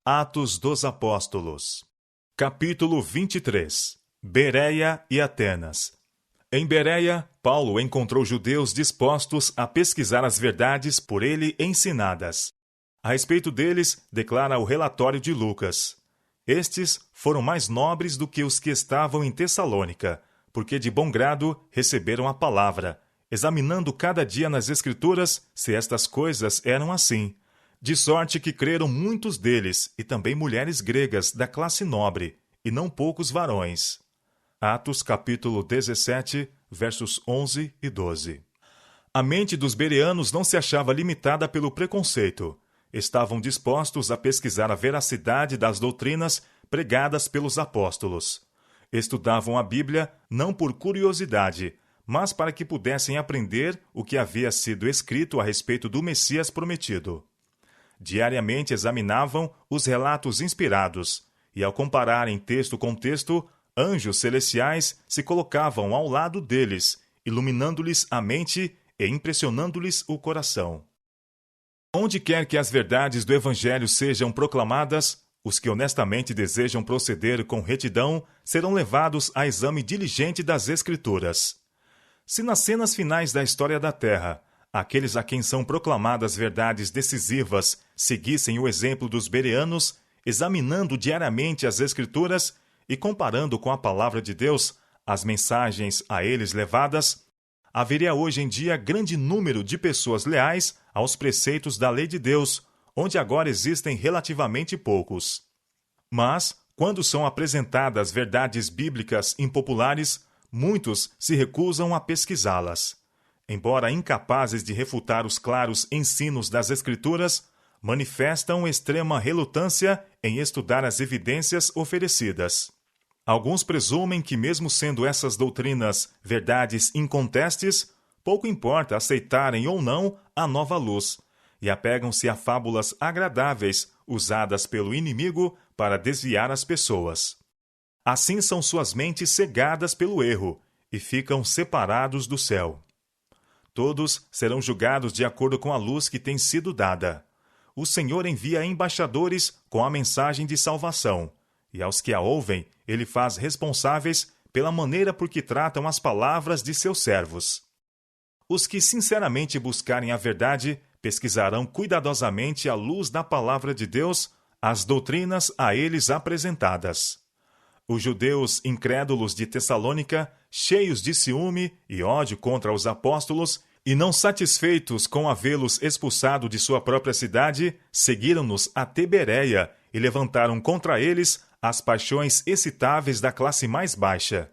Atos dos Apóstolos. Capítulo 23. Bereia e Atenas. Em Bereia, Paulo encontrou judeus dispostos a pesquisar as verdades por ele ensinadas. A respeito deles, declara o relatório de Lucas. Estes foram mais nobres do que os que estavam em Tessalônica, porque de bom grado receberam a palavra, examinando cada dia nas Escrituras se estas coisas eram assim. De sorte que creram muitos deles, e também mulheres gregas da classe nobre, e não poucos varões. Atos capítulo 17, versos 11 e 12. A mente dos bereanos não se achava limitada pelo preconceito. Estavam dispostos a pesquisar a veracidade das doutrinas pregadas pelos apóstolos. Estudavam a Bíblia não por curiosidade, mas para que pudessem aprender o que havia sido escrito a respeito do Messias prometido. Diariamente examinavam os relatos inspirados, e ao compararem texto com texto, anjos celestiais se colocavam ao lado deles, iluminando-lhes a mente e impressionando-lhes o coração. Onde quer que as verdades do Evangelho sejam proclamadas, os que honestamente desejam proceder com retidão serão levados a exame diligente das Escrituras. Se nas cenas finais da história da Terra, aqueles a quem são proclamadas verdades decisivas seguissem o exemplo dos bereanos, examinando diariamente as Escrituras e comparando com a palavra de Deus as mensagens a eles levadas, haveria hoje em dia grande número de pessoas leais aos preceitos da lei de Deus, onde agora existem relativamente poucos. Mas, quando são apresentadas verdades bíblicas impopulares, muitos se recusam a pesquisá-las. Embora incapazes de refutar os claros ensinos das Escrituras, manifestam extrema relutância em estudar as evidências oferecidas. Alguns presumem que, mesmo sendo essas doutrinas verdades incontestes, pouco importa aceitarem ou não a nova luz, e apegam-se a fábulas agradáveis usadas pelo inimigo para desviar as pessoas. Assim são suas mentes cegadas pelo erro e ficam separados do céu. Todos serão julgados de acordo com a luz que tem sido dada. O Senhor envia embaixadores com a mensagem de salvação, e aos que a ouvem, ele faz responsáveis pela maneira por que tratam as palavras de seus servos. Os que sinceramente buscarem a verdade pesquisarão cuidadosamente à luz da palavra de Deus as doutrinas a eles apresentadas. Os judeus incrédulos de Tessalônica, cheios de ciúme e ódio contra os apóstolos, e não satisfeitos com havê-los expulsado de sua própria cidade, seguiram-nos até Bereia e levantaram contra eles as paixões excitáveis da classe mais baixa.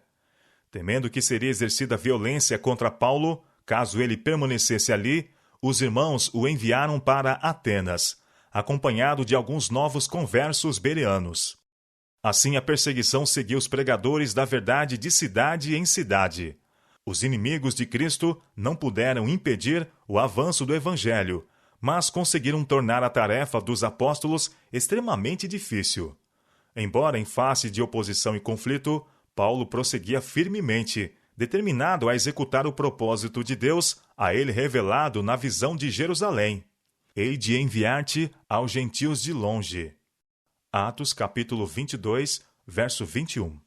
Temendo que seria exercida violência contra Paulo, caso ele permanecesse ali, os irmãos o enviaram para Atenas, acompanhado de alguns novos conversos bereanos. Assim a perseguição seguiu os pregadores da verdade de cidade em cidade. Os inimigos de Cristo não puderam impedir o avanço do Evangelho, mas conseguiram tornar a tarefa dos apóstolos extremamente difícil. Embora em face de oposição e conflito, Paulo prosseguia firmemente, determinado a executar o propósito de Deus a ele revelado na visão de Jerusalém. Hei de enviar-te aos gentios de longe. Atos capítulo 22, verso 21.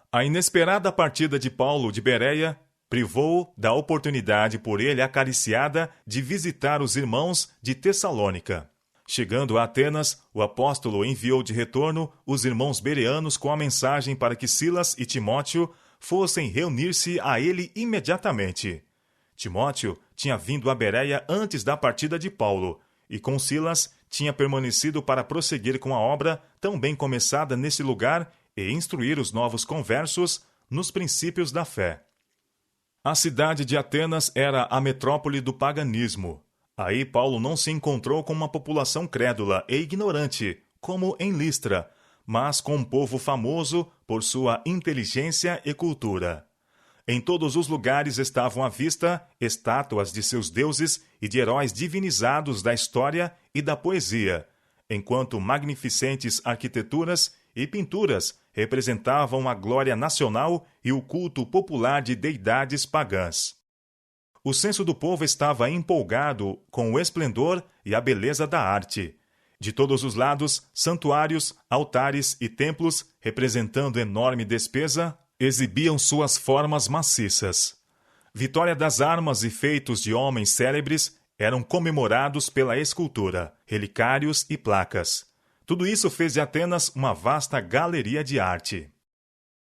A inesperada partida de Paulo de Bereia privou-o da oportunidade por ele acariciada de visitar os irmãos de Tessalônica. Chegando a Atenas, o apóstolo enviou de retorno os irmãos bereanos com a mensagem para que Silas e Timóteo fossem reunir-se a ele imediatamente. Timóteo tinha vindo a Bereia antes da partida de Paulo, e com Silas tinha permanecido para prosseguir com a obra tão bem começada nesse lugar e instruir os novos conversos nos princípios da fé. A cidade de Atenas era a metrópole do paganismo. Aí Paulo não se encontrou com uma população crédula e ignorante, como em Listra, mas com um povo famoso por sua inteligência e cultura. Em todos os lugares estavam à vista estátuas de seus deuses e de heróis divinizados da história e da poesia, enquanto magnificentes arquiteturas e pinturas representavam a glória nacional e o culto popular de deidades pagãs. O senso do povo estava empolgado com o esplendor e a beleza da arte. De todos os lados, santuários, altares e templos, representando enorme despesa, exibiam suas formas maciças. Vitória das armas e feitos de homens célebres eram comemorados pela escultura, relicários e placas. Tudo isso fez de Atenas uma vasta galeria de arte.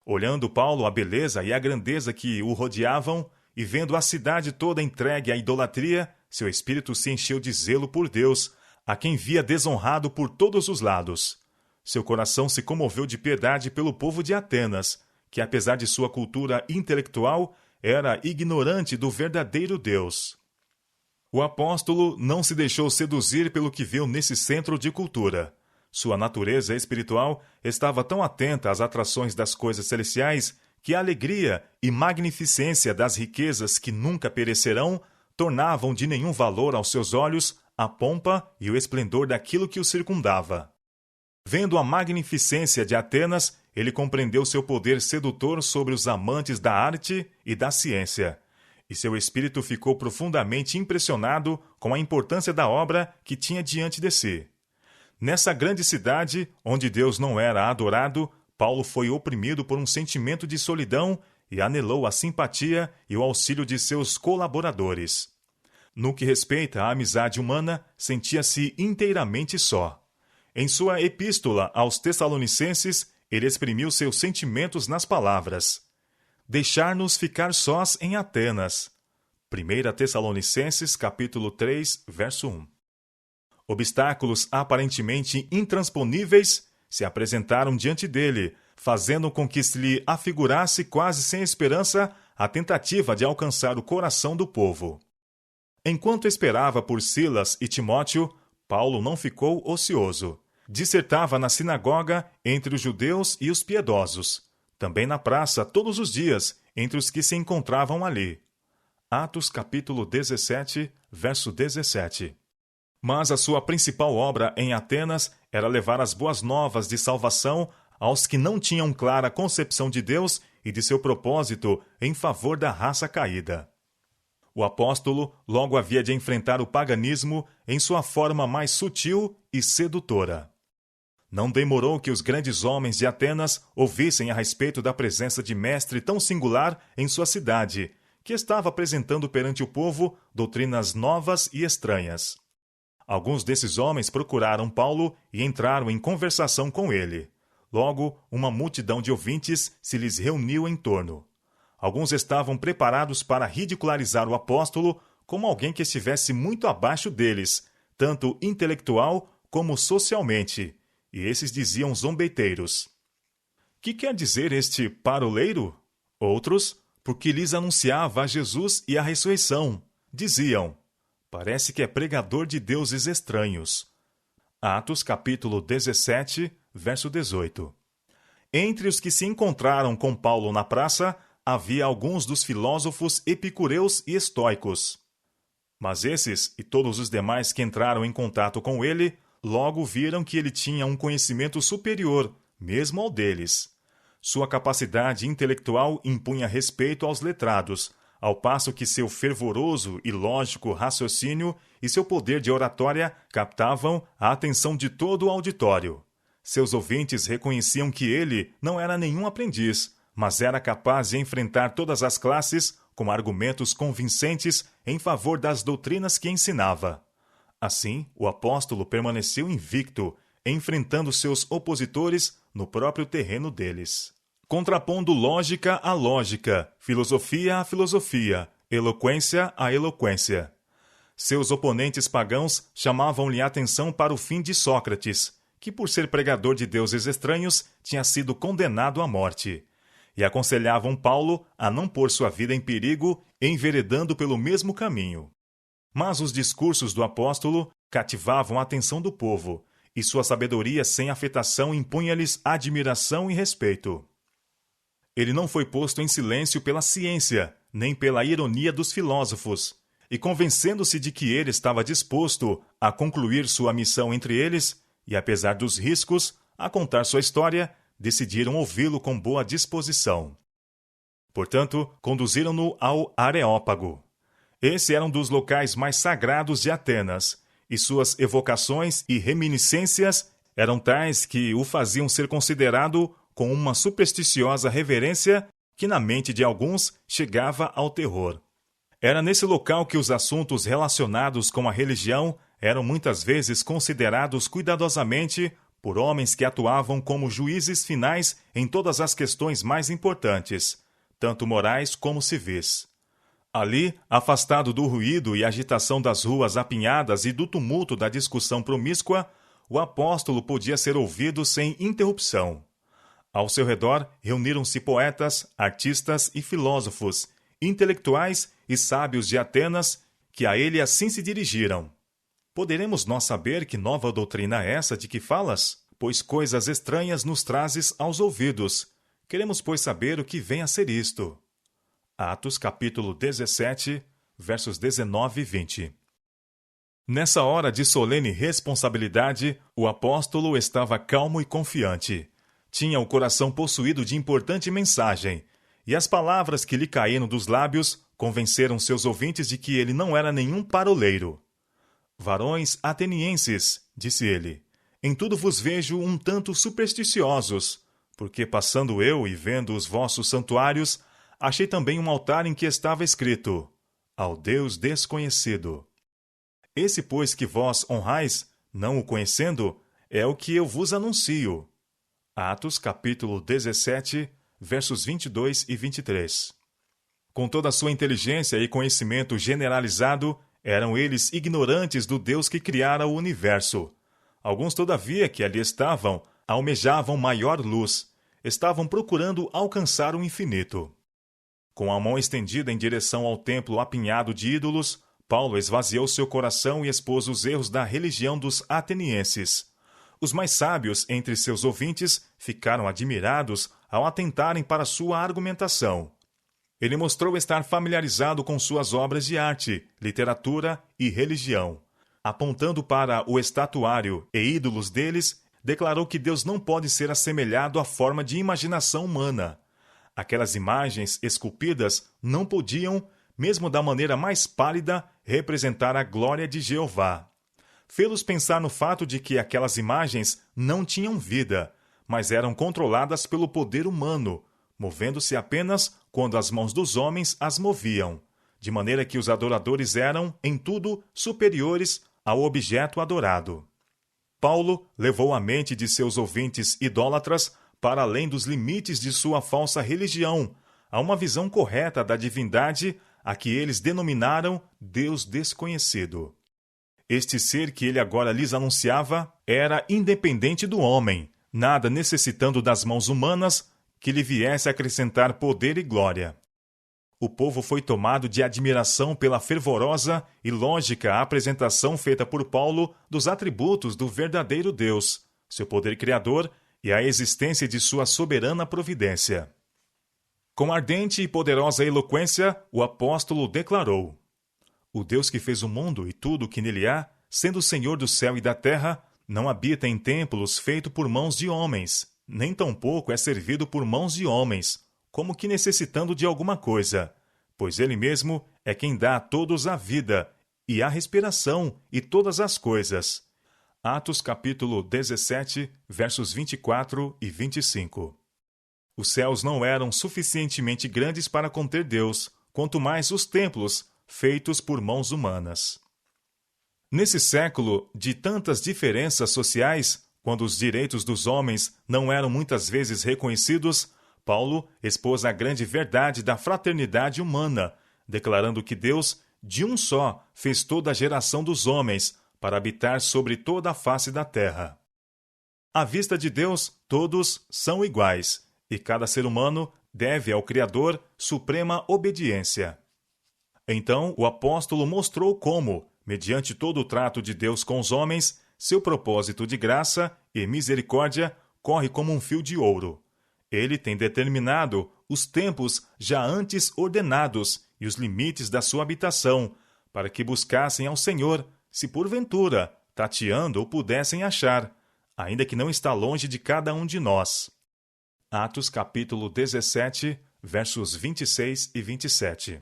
Olhando Paulo a beleza e a grandeza que o rodeavam, e vendo a cidade toda entregue à idolatria, seu espírito se encheu de zelo por Deus, a quem via desonrado por todos os lados. Seu coração se comoveu de piedade pelo povo de Atenas, que apesar de sua cultura intelectual, era ignorante do verdadeiro Deus. O apóstolo não se deixou seduzir pelo que viu nesse centro de cultura. Sua natureza espiritual estava tão atenta às atrações das coisas celestiais que a alegria e magnificência das riquezas que nunca perecerão tornavam de nenhum valor aos seus olhos a pompa e o esplendor daquilo que o circundava. Vendo a magnificência de Atenas, ele compreendeu seu poder sedutor sobre os amantes da arte e da ciência, e seu espírito ficou profundamente impressionado com a importância da obra que tinha diante de si. Nessa grande cidade, onde Deus não era adorado, Paulo foi oprimido por um sentimento de solidão e anelou a simpatia e o auxílio de seus colaboradores. No que respeita à amizade humana, sentia-se inteiramente só. Em sua epístola aos Tessalonicenses, ele exprimiu seus sentimentos nas palavras: deixar-nos ficar sós em Atenas. 1 Tessalonicenses, capítulo 3, verso 1. Obstáculos aparentemente intransponíveis se apresentaram diante dele, fazendo com que se lhe afigurasse quase sem esperança a tentativa de alcançar o coração do povo. Enquanto esperava por Silas e Timóteo, Paulo não ficou ocioso. Dissertava na sinagoga entre os judeus e os piedosos, também na praça todos os dias entre os que se encontravam ali. Atos capítulo 17, verso 17. Mas a sua principal obra em Atenas era levar as boas novas de salvação aos que não tinham clara concepção de Deus e de seu propósito em favor da raça caída. O apóstolo logo havia de enfrentar o paganismo em sua forma mais sutil e sedutora. Não demorou que os grandes homens de Atenas ouvissem a respeito da presença de mestre tão singular em sua cidade, que estava apresentando perante o povo doutrinas novas e estranhas. Alguns desses homens procuraram Paulo e entraram em conversação com ele. Logo, uma multidão de ouvintes se lhes reuniu em torno. Alguns estavam preparados para ridicularizar o apóstolo como alguém que estivesse muito abaixo deles, tanto intelectual como socialmente, e esses diziam zombeteiros: que quer dizer este paroleiro? Outros, porque lhes anunciava a Jesus e a ressurreição, diziam: parece que é pregador de deuses estranhos. Atos capítulo 17, verso 18. Entre os que se encontraram com Paulo na praça, havia alguns dos filósofos epicureus e estoicos. Mas esses e todos os demais que entraram em contato com ele, logo viram que ele tinha um conhecimento superior, mesmo ao deles. Sua capacidade intelectual impunha respeito aos letrados, ao passo que seu fervoroso e lógico raciocínio e seu poder de oratória captavam a atenção de todo o auditório. Seus ouvintes reconheciam que ele não era nenhum aprendiz, mas era capaz de enfrentar todas as classes com argumentos convincentes em favor das doutrinas que ensinava. Assim, o apóstolo permaneceu invicto, enfrentando seus opositores no próprio terreno deles. Contrapondo lógica a lógica, filosofia a filosofia, eloquência a eloquência. Seus oponentes pagãos chamavam-lhe a atenção para o fim de Sócrates, que por ser pregador de deuses estranhos tinha sido condenado à morte, e aconselhavam Paulo a não pôr sua vida em perigo enveredando pelo mesmo caminho. Mas os discursos do apóstolo cativavam a atenção do povo, e sua sabedoria sem afetação impunha-lhes admiração e respeito. Ele não foi posto em silêncio pela ciência, nem pela ironia dos filósofos, e convencendo-se de que ele estava disposto a concluir sua missão entre eles, e apesar dos riscos, a contar sua história, decidiram ouvi-lo com boa disposição. Portanto, conduziram-no ao Areópago. Esse era um dos locais mais sagrados de Atenas, e suas evocações e reminiscências eram tais que o faziam ser considerado com uma supersticiosa reverência que na mente de alguns chegava ao terror. Era nesse local que os assuntos relacionados com a religião eram muitas vezes considerados cuidadosamente por homens que atuavam como juízes finais em todas as questões mais importantes, tanto morais como civis. Ali, afastado do ruído e agitação das ruas apinhadas e do tumulto da discussão promíscua, o apóstolo podia ser ouvido sem interrupção. Ao seu redor reuniram-se poetas, artistas e filósofos, intelectuais e sábios de Atenas, que a ele assim se dirigiram. Poderemos nós saber que nova doutrina é essa de que falas? Pois coisas estranhas nos trazes aos ouvidos. Queremos, pois, saber o que vem a ser isto. Atos, capítulo 17, versos 19 e 20. Nessa hora de solene responsabilidade, o apóstolo estava calmo e confiante. Tinha o coração possuído de importante mensagem, e as palavras que lhe caíram dos lábios convenceram seus ouvintes de que ele não era nenhum paroleiro. Varões atenienses, disse ele, em tudo vos vejo um tanto supersticiosos, porque passando eu e vendo os vossos santuários, achei também um altar em que estava escrito, ao Deus desconhecido. Esse, pois, que vós honrais, não o conhecendo, é o que eu vos anuncio. Atos, capítulo 17, versos 22 e 23. Com toda a sua inteligência e conhecimento generalizado, eram eles ignorantes do Deus que criara o universo. Alguns, todavia, que ali estavam, almejavam maior luz, estavam procurando alcançar o infinito. Com a mão estendida em direção ao templo apinhado de ídolos, Paulo esvaziou seu coração e expôs os erros da religião dos atenienses. Os mais sábios entre seus ouvintes ficaram admirados ao atentarem para sua argumentação. Ele mostrou estar familiarizado com suas obras de arte, literatura e religião. Apontando para o estatuário e ídolos deles, declarou que Deus não pode ser assemelhado à forma de imaginação humana. Aquelas imagens esculpidas não podiam, mesmo da maneira mais pálida, representar a glória de Jeová. Fê-los pensar no fato de que aquelas imagens não tinham vida, mas eram controladas pelo poder humano, movendo-se apenas quando as mãos dos homens as moviam, de maneira que os adoradores eram, em tudo, superiores ao objeto adorado. Paulo levou a mente de seus ouvintes idólatras para além dos limites de sua falsa religião, a uma visão correta da divindade a que eles denominaram Deus desconhecido. Este ser que ele agora lhes anunciava era independente do homem, nada necessitando das mãos humanas que lhe viesse acrescentar poder e glória. O povo foi tomado de admiração pela fervorosa e lógica apresentação feita por Paulo dos atributos do verdadeiro Deus, seu poder criador e a existência de sua soberana providência. Com ardente e poderosa eloquência, o apóstolo declarou: o Deus que fez o mundo e tudo o que nele há, sendo o Senhor do céu e da terra, não habita em templos feitos por mãos de homens, nem tampouco é servido por mãos de homens, como que necessitando de alguma coisa, pois ele mesmo é quem dá a todos a vida, e a respiração, e todas as coisas. Atos capítulo 17, versos 24 e 25. Os céus não eram suficientemente grandes para conter Deus, quanto mais os templos, feitos por mãos humanas. Nesse século de tantas diferenças sociais, quando os direitos dos homens não eram muitas vezes reconhecidos, Paulo expôs a grande verdade da fraternidade humana, declarando que Deus, de um só, fez toda a geração dos homens para habitar sobre toda a face da terra. À vista de Deus, todos são iguais, e cada ser humano deve ao Criador suprema obediência. Então, o apóstolo mostrou como, mediante todo o trato de Deus com os homens, seu propósito de graça e misericórdia corre como um fio de ouro. Ele tem determinado os tempos já antes ordenados e os limites da sua habitação, para que buscassem ao Senhor, se porventura, tateando, o pudessem achar, ainda que não está longe de cada um de nós. Atos capítulo 17, versos 26 e 27.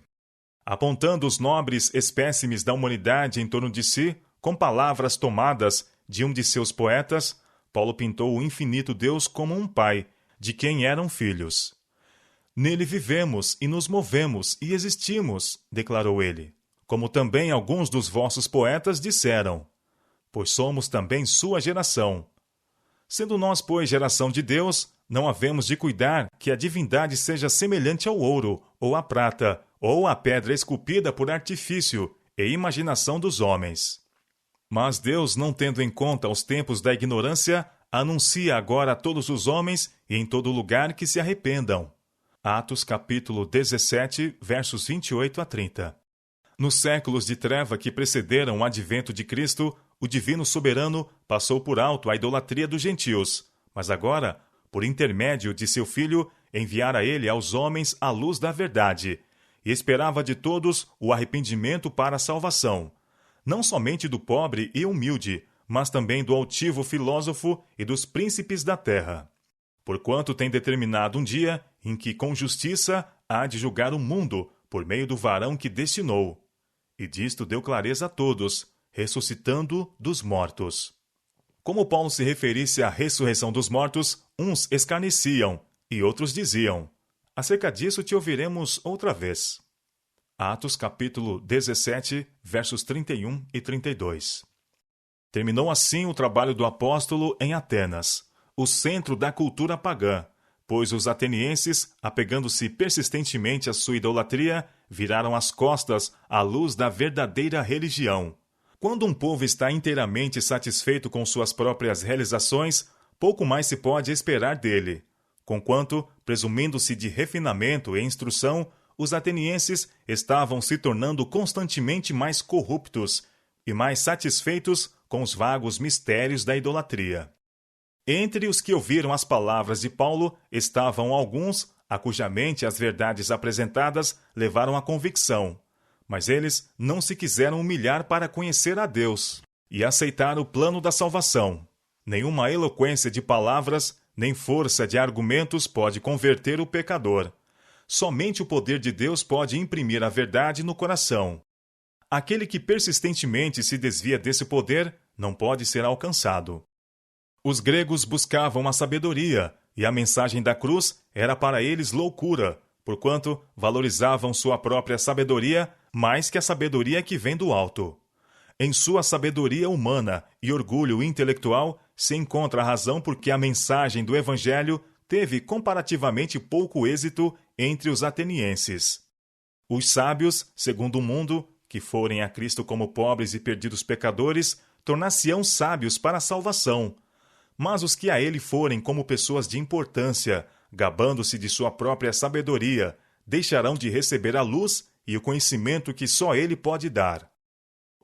Apontando os nobres espécimes da humanidade em torno de si, Com palavras tomadas de um de seus poetas, Paulo pintou o infinito Deus como um pai, de quem eram filhos. Nele vivemos e nos movemos e existimos, declarou ele, como também alguns dos vossos poetas disseram, pois somos também sua geração. Sendo nós, pois, geração de Deus, não havemos de cuidar que a divindade seja semelhante ao ouro, ou à prata, ou à pedra esculpida por artifício e imaginação dos homens. Mas Deus, não tendo em conta os tempos da ignorância, anuncia agora a todos os homens e em todo lugar que se arrependam. Atos capítulo 17, versos 28 a 30. Nos séculos de treva que precederam o advento de Cristo, o divino soberano passou por alto a idolatria dos gentios, mas agora, por intermédio de seu Filho, enviara ele aos homens a luz da verdade, e esperava de todos o arrependimento para a salvação, não somente do pobre e humilde, mas também do altivo filósofo e dos príncipes da terra. Porquanto tem determinado um dia em que com justiça há de julgar o mundo por meio do varão que destinou. E disto deu clareza a todos, ressuscitando dos mortos. Como Paulo se referisse à ressurreição dos mortos, uns escarneciam e outros diziam: acerca disso te ouviremos outra vez. Atos capítulo 17, versos 31 e 32. Terminou assim o trabalho do apóstolo em Atenas, o centro da cultura pagã, pois os atenienses, apegando-se persistentemente à sua idolatria, viraram as costas à luz da verdadeira religião. Quando um povo está inteiramente satisfeito com suas próprias realizações, pouco mais se pode esperar dele. Conquanto, presumindo-se de refinamento e instrução, os atenienses estavam se tornando constantemente mais corruptos e mais satisfeitos com os vagos mistérios da idolatria. Entre os que ouviram as palavras de Paulo estavam alguns a cuja mente as verdades apresentadas levaram à convicção, mas eles não se quiseram humilhar para conhecer a Deus e aceitar o plano da salvação. Nenhuma eloquência de palavras, nem força de argumentos pode converter o pecador. Somente o poder de Deus pode imprimir a verdade no coração. Aquele que persistentemente se desvia desse poder não pode ser alcançado. Os gregos buscavam a sabedoria, e a mensagem da cruz era para eles loucura, porquanto valorizavam sua própria sabedoria mais que a sabedoria que vem do alto. Em sua sabedoria humana e orgulho intelectual se encontra a razão por que a mensagem do Evangelho teve comparativamente pouco êxito entre os atenienses. Os sábios, segundo o mundo, que forem a Cristo como pobres e perdidos pecadores, tornar-se-ão sábios para a salvação. Mas os que a ele forem como pessoas de importância, gabando-se de sua própria sabedoria, deixarão de receber a luz e o conhecimento que só ele pode dar.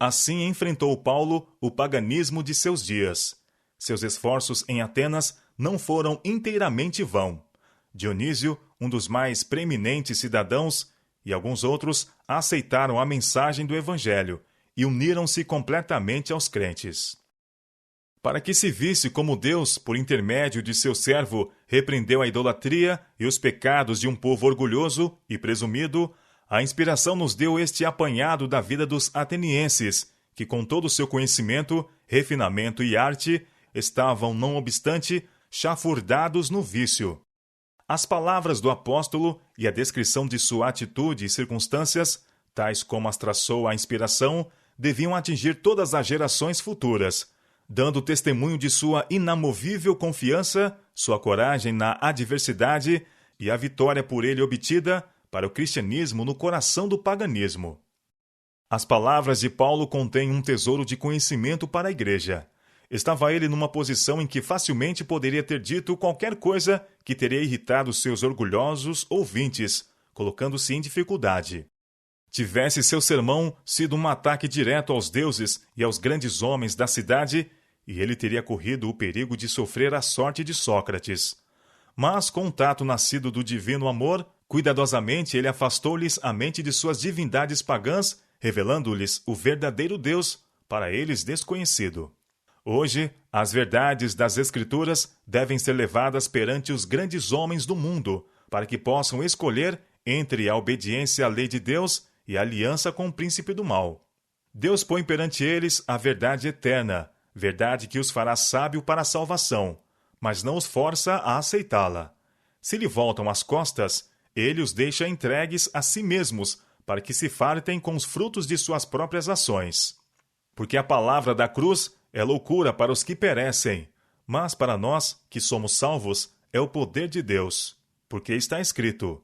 Assim enfrentou Paulo o paganismo de seus dias. Seus esforços em Atenas não foram inteiramente vão. Dionísio, um dos mais preeminentes cidadãos, e alguns outros aceitaram a mensagem do Evangelho e uniram-se completamente aos crentes. Para que se visse como Deus, por intermédio de seu servo, repreendeu a idolatria e os pecados de um povo orgulhoso e presumido, a inspiração nos deu este apanhado da vida dos atenienses, que com todo o seu conhecimento, refinamento e arte, estavam, não obstante, chafurdados no vício. As palavras do apóstolo e a descrição de sua atitude e circunstâncias, tais como as traçou a inspiração, deviam atingir todas as gerações futuras, dando testemunho de sua inamovível confiança, sua coragem na adversidade e a vitória por ele obtida para o cristianismo no coração do paganismo. As palavras de Paulo contêm um tesouro de conhecimento para a igreja. Estava ele numa posição em que facilmente poderia ter dito qualquer coisa que teria irritado seus orgulhosos ouvintes, colocando-se em dificuldade. Tivesse seu sermão sido um ataque direto aos deuses e aos grandes homens da cidade, e ele teria corrido o perigo de sofrer a sorte de Sócrates. Mas, com um tato nascido do divino amor, cuidadosamente ele afastou-lhes a mente de suas divindades pagãs, revelando-lhes o verdadeiro Deus, para eles desconhecido. Hoje, as verdades das Escrituras devem ser levadas perante os grandes homens do mundo, para que possam escolher entre a obediência à lei de Deus e a aliança com o príncipe do mal. Deus põe perante eles a verdade eterna, verdade que os fará sábio para a salvação, mas não os força a aceitá-la. Se lhe voltam as costas, ele os deixa entregues a si mesmos, para que se fartem com os frutos de suas próprias ações. Porque a palavra da cruz é loucura para os que perecem, mas para nós, que somos salvos, é o poder de Deus. Porque está escrito: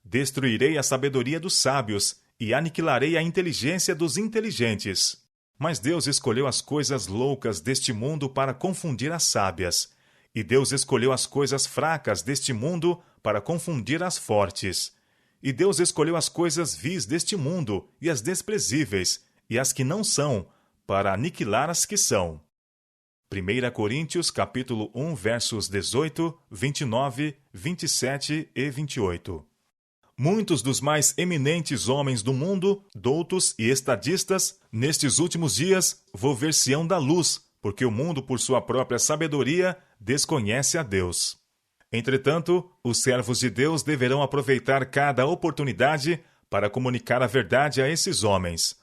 destruirei a sabedoria dos sábios e aniquilarei a inteligência dos inteligentes. Mas Deus escolheu as coisas loucas deste mundo para confundir as sábias, e Deus escolheu as coisas fracas deste mundo para confundir as fortes. E Deus escolheu as coisas vis deste mundo e as desprezíveis, e as que não são, para aniquilar as que são. 1 Coríntios capítulo 1, versos 18, 29, 27 e 28. Muitos dos mais eminentes homens do mundo, doutos e estadistas, nestes últimos dias, volver-se-ão da luz, porque o mundo, por sua própria sabedoria, desconhece a Deus. Entretanto, os servos de Deus deverão aproveitar cada oportunidade para comunicar a verdade a esses homens.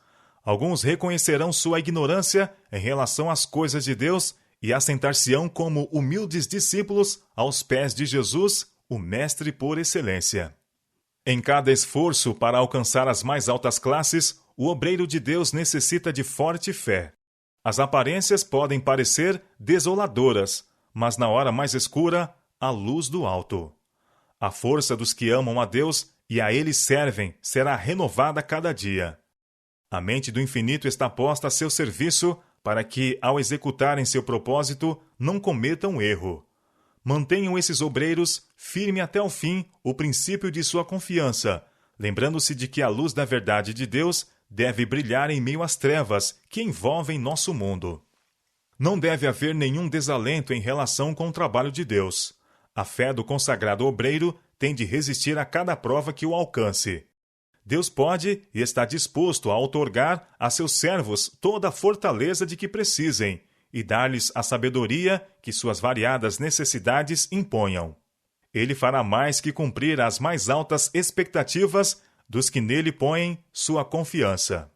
Alguns reconhecerão sua ignorância em relação às coisas de Deus e assentar-se-ão como humildes discípulos aos pés de Jesus, o Mestre por excelência. Em cada esforço para alcançar as mais altas classes, o obreiro de Deus necessita de forte fé. As aparências podem parecer desoladoras, mas na hora mais escura, a luz do alto. A força dos que amam a Deus e a Ele servem será renovada cada dia. A mente do infinito está posta a seu serviço para que, ao executarem seu propósito, não cometam erro. Mantenham esses obreiros firme até o fim o princípio de sua confiança, lembrando-se de que a luz da verdade de Deus deve brilhar em meio às trevas que envolvem nosso mundo. Não deve haver nenhum desalento em relação com o trabalho de Deus. A fé do consagrado obreiro tem de resistir a cada prova que o alcance. Deus pode e está disposto a outorgar a seus servos toda a fortaleza de que precisem e dar-lhes a sabedoria que suas variadas necessidades imponham. Ele fará mais que cumprir as mais altas expectativas dos que nele põem sua confiança.